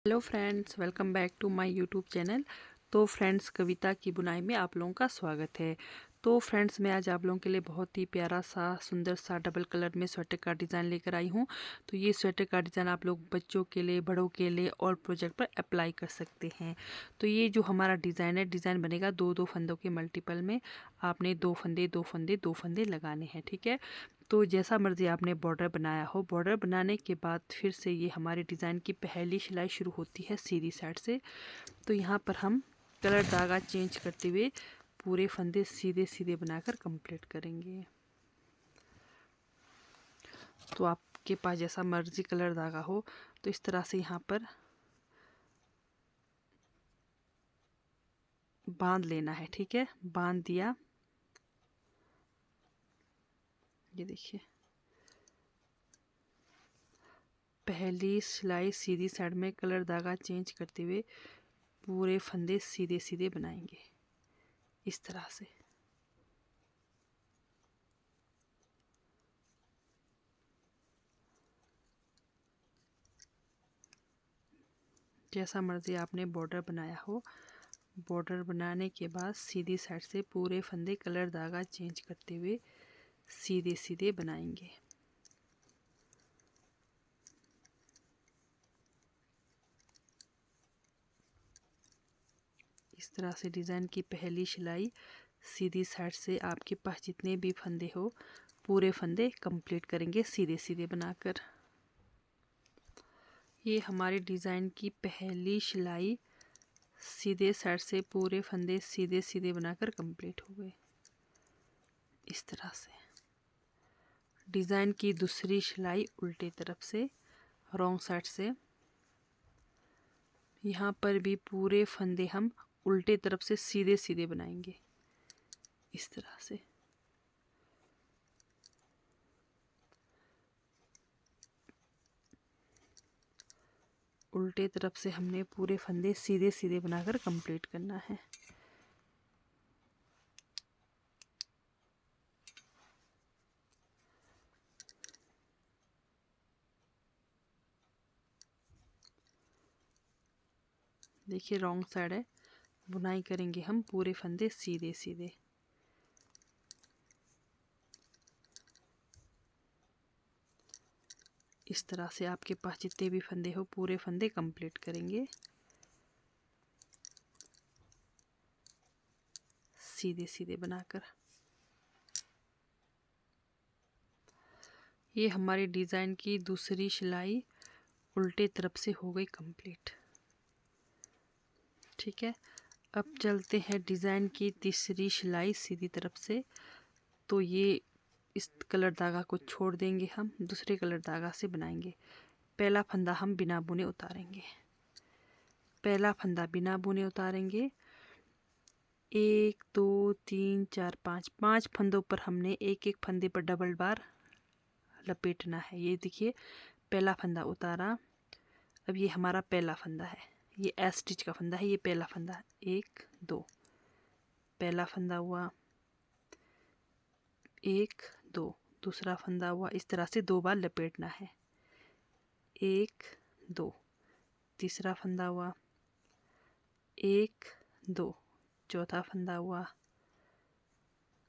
Hello friends, welcome back to my YouTube channel. तो friends, Kavita की बुनाई में आप लोगों का स्वागत है। तो फ्रेंड्स, मैं आज आप लोगों के लिए बहुत ही प्यारा सा सुंदर सा डबल कलर में स्वेटर का डिज़ाइन लेकर आई हूँ। तो ये स्वेटर का डिज़ाइन आप लोग बच्चों के लिए, बड़ों के लिए और प्रोजेक्ट पर अप्लाई कर सकते हैं। तो ये जो हमारा डिज़ाइन है, डिज़ाइन बनेगा दो दो फंदों के मल्टीपल में। आपने दो फंदे दो फंदे दो फंदे लगाने हैं, ठीक है। तो जैसा मर्जी आपने बॉर्डर बनाया हो, बॉर्डर बनाने के बाद फिर से ये हमारे डिज़ाइन की पहली सिलाई शुरू होती है सीधी साइड से। तो यहाँ पर हम कलर धागा चेंज करते हुए पूरे फंदे सीधे सीधे बनाकर कंप्लीट करेंगे। तो आपके पास जैसा मर्जी कलर धागा हो, तो इस तरह से यहाँ पर बांध लेना है, ठीक है। बांध दिया, ये देखिए पहली सिलाई सीधी साइड में कलर धागा चेंज करते हुए पूरे फंदे सीधे सीधे बनाएंगे इस तरह से। जैसा मर्जी आपने बॉर्डर बनाया हो, बॉर्डर बनाने के बाद सीधी साइड से पूरे फंदे कलर धागा चेंज करते हुए सीधे सीधे बनाएंगे। इस तरह से डिज़ाइन की पहली सिलाई सीधी साइड से आपके पास जितने भी फंदे हो पूरे फंदे कंप्लीट करेंगे सीधे सीधे बनाकर। ये हमारे डिज़ाइन की पहली सिलाई सीधे साइड से पूरे फंदे सीधे सीधे बनाकर कंप्लीट हो गए इस तरह से। डिज़ाइन की दूसरी सिलाई उल्टे तरफ से, रॉन्ग साइड से। यहाँ पर भी पूरे फंदे हम उल्टे तरफ से सीधे सीधे बनाएंगे इस तरह से। उल्टे तरफ से हमने पूरे फंदे सीधे सीधे बनाकर कंप्लीट करना है। देखिए रॉन्ग साइड है, बुनाई करेंगे हम पूरे फंदे सीधे सीधे। इस तरह से आपके पास जितने भी फंदे हो पूरे फंदे कंप्लीट करेंगे सीधे सीधे बनाकर। ये हमारी डिज़ाइन की दूसरी सिलाई उल्टे तरफ से हो गई कंप्लीट, ठीक है। अब चलते हैं डिज़ाइन की तीसरी सिलाई सीधी तरफ से। तो ये इस कलर धागा को छोड़ देंगे, हम दूसरे कलर धागा से बनाएंगे। पहला फंदा हम बिना बुने उतारेंगे, पहला फंदा बिना बुने उतारेंगे। एक दो तीन चार पाँच, पांच फंदों पर हमने एक एक फंदे पर डबल बार लपेटना है। ये देखिए पहला फंदा उतारा। अब ये हमारा पहला फंदा है, ये एस स्टिच का फंदा है, ये पहला फंदा है। एक दो, पहला फंदा हुआ, एक दो, दूसरा फंदा हुआ। इस तरह से दो बार लपेटना है। एक दो, तीसरा फंदा हुआ, एक दो, चौथा फंदा हुआ,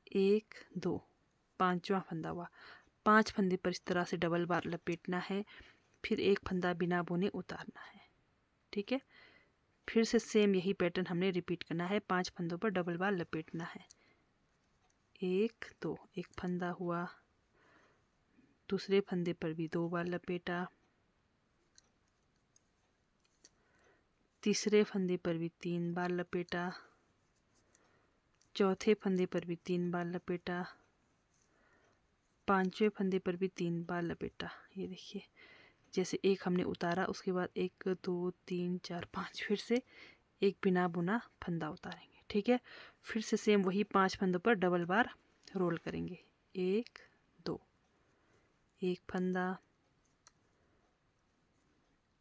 एक दो, पांचवा फंदा हुआ। पांच फंदे पर इस तरह से डबल बार लपेटना है, फिर एक फंदा बिना बुने उतारना है, ठीक है। फिर से सेम यही पैटर्न हमने रिपीट करना है, पांच फंदों पर डबल बार लपेटना है। एक दो, एक फंदा हुआ, दूसरे फंदे पर भी दो बार लपेटा, तीसरे फंदे पर भी तीन बार लपेटा, चौथे फंदे पर भी तीन बार लपेटा, पांचवें फंदे पर भी तीन बार लपेटा। ये देखिए जैसे एक हमने उतारा, उसके बाद एक दो तीन चार पाँच, फिर से एक बिना बुना फंदा उतारेंगे, ठीक है। फिर से सेम वही पांच फंदों पर डबल बार रोल करेंगे। एक दो, एक फंदा,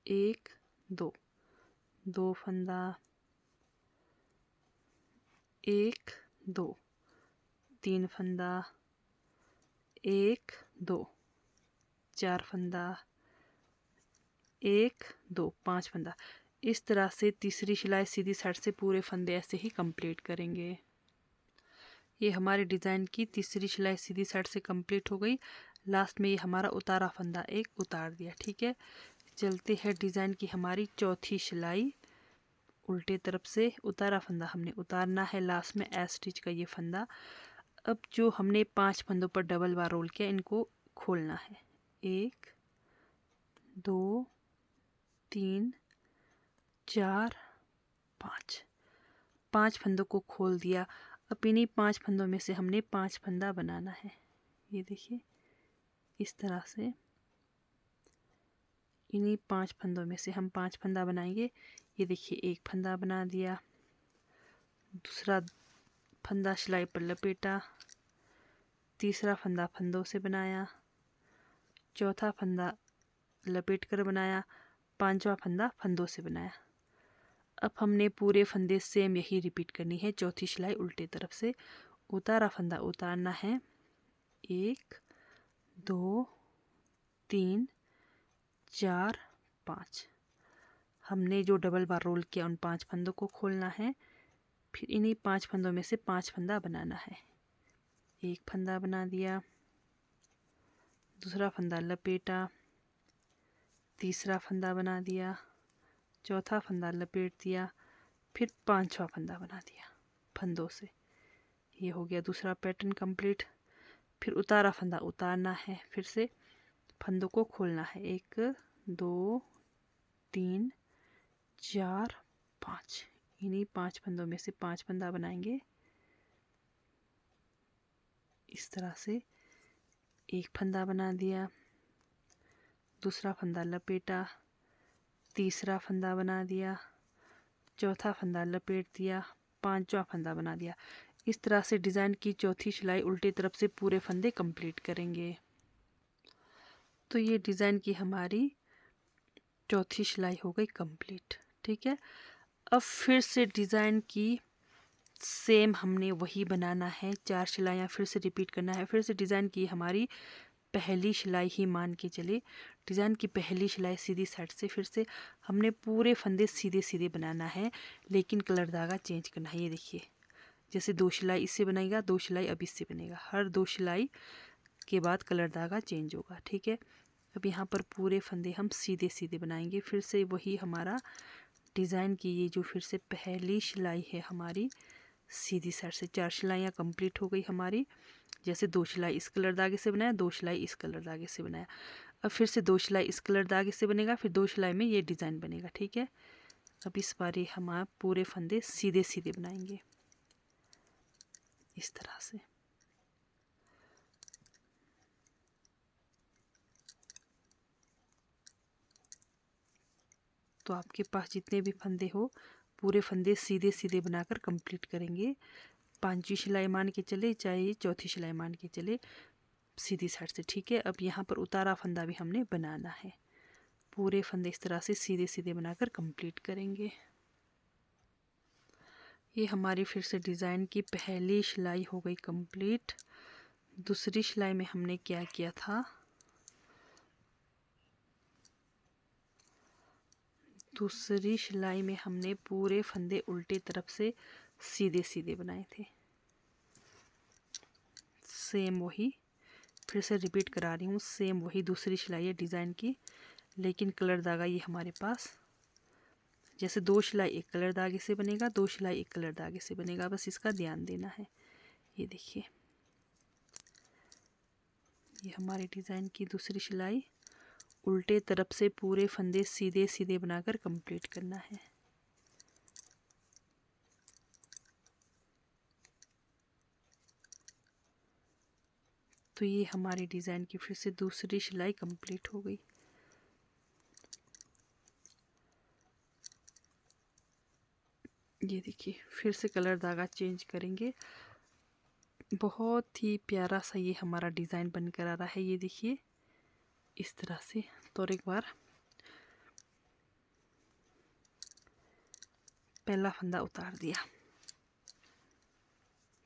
एक दो, दो फंदा, एक दो, तीन फंदा, एक दो, चार फंदा, एक दो, पांच फंदा। इस तरह से तीसरी सिलाई सीधी साइड से पूरे फंदे ऐसे ही कंप्लीट करेंगे। ये हमारे डिज़ाइन की तीसरी सिलाई सीधी साइड से कंप्लीट हो गई। लास्ट में ये हमारा उतारा फंदा एक उतार दिया। ठीक है, चलते हैं डिज़ाइन की हमारी चौथी सिलाई। उल्टे तरफ से उतारा फंदा हमने उतारना है, लास्ट में एस स्टिच का ये फंदा। अब जो हमने 5 फंदों पर डबल बार रोल किया, इनको खोलना है। 1 2 3 4 5, 5 फंदों को खोल दिया। अब इन्हीं 5 फंदों में से हमने 5 फंदा बनाना है। ये देखिए, इस तरह से इन्हीं 5 फंदों में से हम 5 फंदा बनाएंगे। ये देखिए, एक फंदा बना दिया, दूसरा फंदा सिलाई पर लपेटा, तीसरा फंदा फंदों से बनाया, चौथा फंदा लपेट कर बनाया, पांचवा फंदा फंदों से बनाया। अब हमने पूरे फंदे सेम यही रिपीट करनी है। चौथी सिलाई उल्टे तरफ से उतारा फंदा उतारना है। 1 2 3 4 5, हमने जो डबल बार रोल किया उन 5 फंदों को खोलना है। फिर इन्हीं 5 फंदों में से 5 फंदा बनाना है। एक फंदा बना दिया, दूसरा फंदा लपेटा, तीसरा फंदा बना दिया, चौथा फंदा लपेट दिया, फिर पांचवा फंदा बना दिया फंदों से। ये हो गया दूसरा पैटर्न कंप्लीट। फिर उतारा फंदा उतारना है, फिर से फंदों को खोलना है। 1 2 3 4 5, इन्हीं 5 फंदों में से 5 फंदा बनाएंगे। इस तरह से एक फंदा बना दिया, दूसरा फंदा लपेटा, तीसरा फंदा बना दिया, चौथा फंदा लपेट दिया, पांचवा फंदा बना दिया। इस तरह से डिज़ाइन की चौथी सिलाई उल्टी तरफ से पूरे फंदे कंप्लीट करेंगे। तो ये डिज़ाइन की हमारी चौथी सिलाई हो गई कंप्लीट। ठीक है, अब फिर से डिज़ाइन की सेम हमने वही बनाना है। 4 सिलाइयाँ फिर से रिपीट करना है। फिर से डिज़ाइन की हमारी पहली सिलाई ही मान के चले। डिज़ाइन की पहली सिलाई सीधी साइड से फिर से हमने पूरे फंदे सीधे सीधे बनाना है, लेकिन कलर धागा चेंज करना है। ये देखिए, जैसे 2 सिलाई इससे बनेगा, 2 सिलाई अब इससे बनेगा। हर 2 सिलाई के बाद कलर धागा चेंज होगा। ठीक है, अब यहाँ पर पूरे फंदे हम सीधे सीधे बनाएंगे। फिर से वही हमारा डिज़ाइन की ये जो फिर से पहली सिलाई है हमारी सीधी साइड से 4 सिलाइयाँ कंप्लीट हो गई हमारी। जैसे 2 सिलाई इस कलर धागे से बनाया, 2 सिलाई इस कलर धागे से बनाया। अब फिर से 2 सिलाई इस कलर धागे से बनेगा, फिर 2 सिलाई में ये डिज़ाइन बनेगा। ठीक है, अब इस बार हम पूरे फंदे सीधे सीधे बनाएंगे इस तरह से। तो आपके पास जितने भी फंदे हो, पूरे फंदे सीधे सीधे बनाकर कंप्लीट करेंगे। 5वीं सिलाई मान के चले, चाहे चौथी सिलाई मान के चले, सीधी साइड से। ठीक है, अब यहाँ पर उतारा फंदा भी हमने बनाना है। पूरे फंदे इस तरह से सीधे सीधे बनाकर कंप्लीट करेंगे। ये हमारी फिर से डिज़ाइन की पहली सिलाई हो गई कंप्लीट। दूसरी सिलाई में हमने क्या किया था, दूसरी सिलाई में हमने पूरे फंदे उल्टे तरफ से सीधे सीधे बनाए थे। सेम वही फिर से रिपीट करा रही हूँ, सेम वही दूसरी सिलाई है डिज़ाइन की, लेकिन कलर धागा ये हमारे पास जैसे 2 सिलाई एक कलर धागे से बनेगा, 2 सिलाई एक कलर धागे से बनेगा, बस इसका ध्यान देना है। ये देखिए, ये हमारी डिज़ाइन की दूसरी सिलाई उल्टे तरफ से पूरे फंदे सीधे सीधे बनाकर कंप्लीट करना है। तो ये हमारी डिज़ाइन की फिर से दूसरी सिलाई कंप्लीट हो गई। ये देखिए, फिर से कलर धागा चेंज करेंगे। बहुत ही प्यारा सा ये हमारा डिज़ाइन बनकर आ रहा है। ये देखिए, इस तरह से। तो और एक बार पहला फंदा उतार दिया।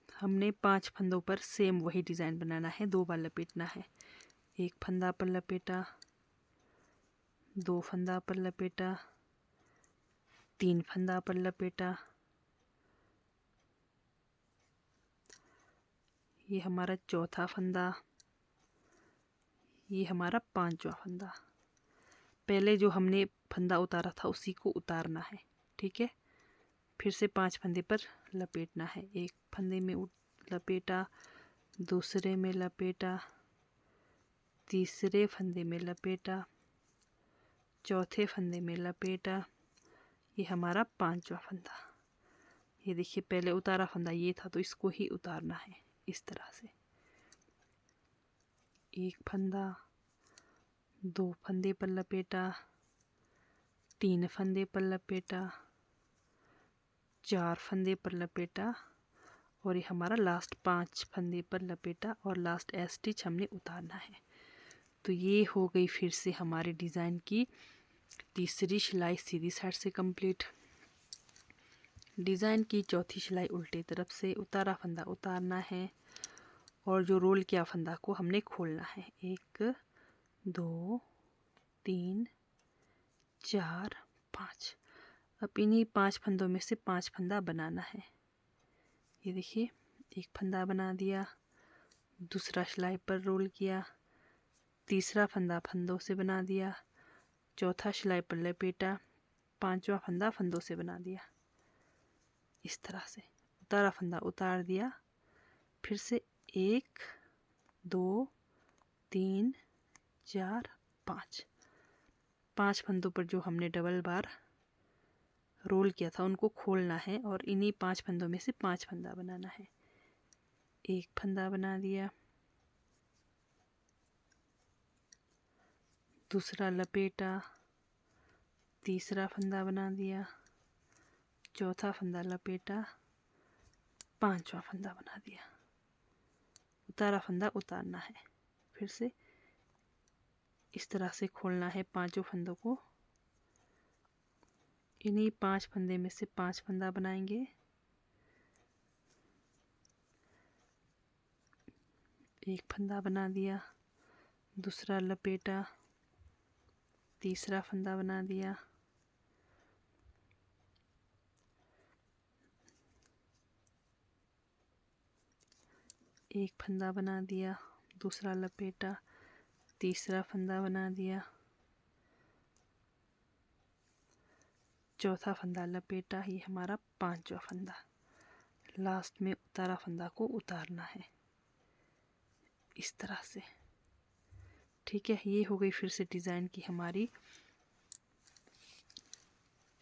हमने 5 फंदों पर सेम वही डिज़ाइन बनाना है। 2 बार लपेटना है। एक फंदा पर लपेटा, 2 फंदा पर लपेटा, 3 फंदा पर लपेटा, ये हमारा चौथा फंदा, ये हमारा 5वां फंदा। पहले जो हमने फंदा उतारा था उसी को उतारना है, ठीक है। फिर से 5 फंदे पर लपेटना है। एक फंदे में लपेटा, दूसरे में लपेटा, तीसरे फंदे में लपेटा, चौथे फंदे में लपेटा, ये हमारा 5वां फंदा। ये देखिए पहले उतारा फंदा ये था तो इसको ही उतारना है इस तरह से। एक फंदा, 2 फंदे पर लपेटा, 3 फंदे पर लपेटा, 4 फंदे पर लपेटा और ये हमारा लास्ट 5 फंदे पर लपेटा और लास्ट स्टिच हमने उतारना है। तो ये हो गई फिर से हमारे डिज़ाइन की तीसरी सिलाई सीधी साइड से कंप्लीट। डिज़ाइन की चौथी सिलाई उल्टे तरफ से, उतारा फंदा उतारना है और जो रोल किया फंदा को हमने खोलना है। 1 2 3 4 5। अब इन्हीं 5 फंदों में से 5 फंदा बनाना है। ये देखिए एक फंदा बना दिया, दूसरा सिलाई पर रोल किया, तीसरा फंदा फंदों से बना दिया, चौथा सिलाई पर लपेटा, 5वां फंदा फंदों से बना दिया। इस तरह से उतारा फंदा उतार दिया, फिर से 1 2 3 4 5। 5 फंदों पर जो हमने डबल बार रोल किया था उनको खोलना है और इन्हीं 5 फंदों में से 5 फंदा बनाना है। एक फंदा बना दिया, दूसरा लपेटा, तीसरा फंदा बना दिया, चौथा फंदा लपेटा, 5वां फंदा बना दिया। उतारा फंदा उतारना है, फिर से इस तरह से खोलना है 5 फंदों को। इन्हीं 5 फंदे में से 5 फंदा बनाएंगे। एक फंदा बना दिया, दूसरा लपेटा, तीसरा फंदा बना दिया, एक फंदा बना दिया, दूसरा लपेटा, तीसरा फंदा बना दिया, चौथा फंदा लपेटा, ये हमारा 5वां फंदा। लास्ट में उतारा फंदा को उतारना है इस तरह से, ठीक है। ये हो गई फिर से डिज़ाइन की हमारी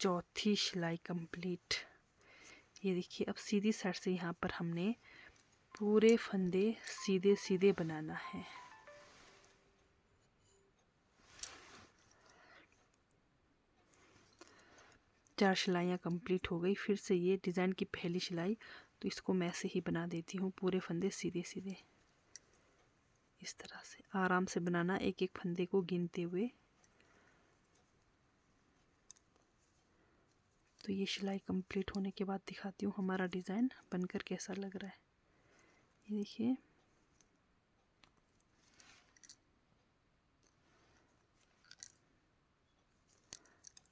चौथी सिलाई कंप्लीट। ये देखिए अब सीधी साइड से यहाँ पर हमने पूरे फंदे सीधे सीधे बनाना है। चार सिलाइयाँ कंप्लीट हो गई। फिर से ये डिज़ाइन की पहली सिलाई, तो इसको मैं ऐसे ही बना देती हूँ, पूरे फंदे सीधे सीधे इस तरह से आराम से बनाना, एक एक फंदे को गिनते हुए। तो ये सिलाई कंप्लीट होने के बाद दिखाती हूँ हमारा डिज़ाइन बनकर कैसा लग रहा है। ये देखिए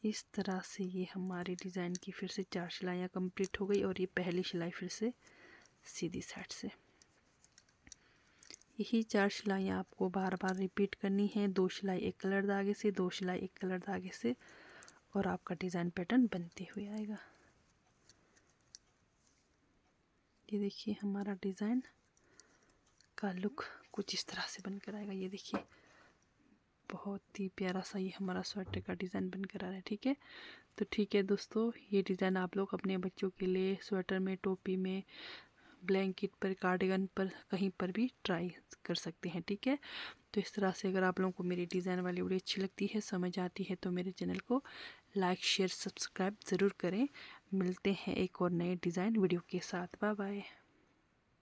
इस तरह से ये हमारी डिज़ाइन की फिर से 4 सिलाइयाँ कंप्लीट हो गई और ये पहली सिलाई फिर से सीधी साइड से। यही 4 सिलाइयाँ आपको बार बार रिपीट करनी है। 2 सिलाई एक कलर धागे से, 2 सिलाई एक कलर धागे से, और आपका डिज़ाइन पैटर्न बनते हुए आएगा। ये देखिए हमारा डिज़ाइन का लुक कुछ इस तरह से बनकर आएगा। ये देखिए बहुत ही प्यारा सा ये हमारा स्वेटर का डिज़ाइन बनकर आ रहा है, ठीक है। तो ठीक है दोस्तों, ये डिज़ाइन आप लोग अपने बच्चों के लिए स्वेटर में, टोपी में, ब्लैंकेट पर, कार्डिगन पर, कहीं पर भी ट्राई कर सकते हैं, ठीक है। तो इस तरह से अगर आप लोगों को मेरी डिज़ाइन वाली वीडियो अच्छी लगती है, समझ आती है, तो मेरे चैनल को लाइक शेयर सब्सक्राइब ज़रूर करें। मिलते हैं एक और नए डिज़ाइन वीडियो के साथ। Bye bye.